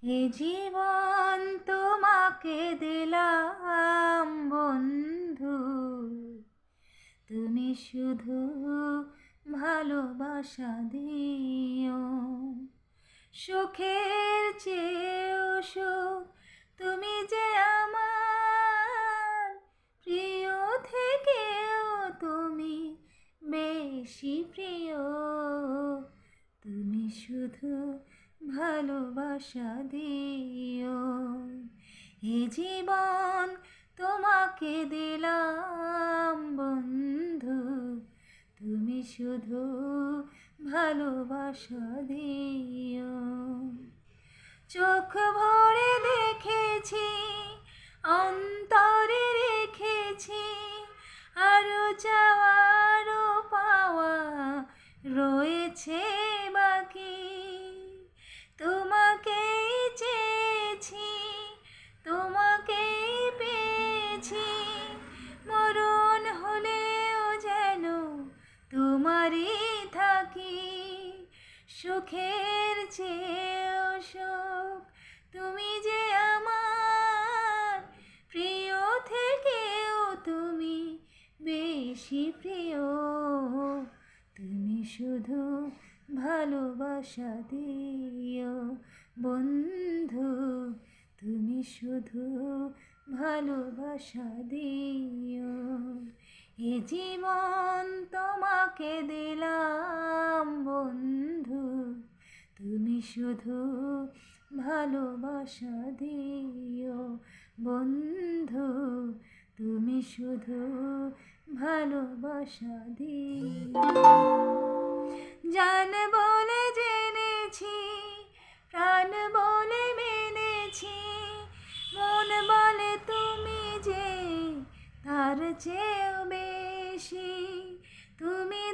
এ জীবন তোমাকে দিলাম বন্ধু, তুমি শুধু ভালোবাসা দিও। সুখের চেয়েও সুখ তুমি যে আমার, প্রিয় থেকেও তুমি বেশি প্রিয়। তুমি শুধু ভালোবাসা দিও। এ জীবন তোমাকে দিলাম বন্ধু, তুমি শুধু ভালোবাসা দিও। চোখ ভরে দেখেছি, অন্তরে রেখেছি, আরো চাওয়ারও পাওয়া রয়েছে বাকি। তোমাকেই চেয়েছি, তোমাকেই পেয়েছি, মরণ হলেও যেন তোমারই থাকি। সুখের চেয়েও সুখ তুমি যে আমার, প্রিয় থেকেও তুমি বেশি প্রিয়। তুমি শুধু ভালোবাসা দিও বন্ধু, তুমি শুধু ভালোবাসা দিও। এ জীবন তোমাকে দিলাম বন্ধু, তুমি শুধু ভালোবাসা দিও বন্ধু, তুমি শুধু ভালোবাসা দিও। জান বলে জেনেছি, প্রাণ বলে মেনেছি, মন বলে তুমি যে তার চেয়েও বেশি। তুমি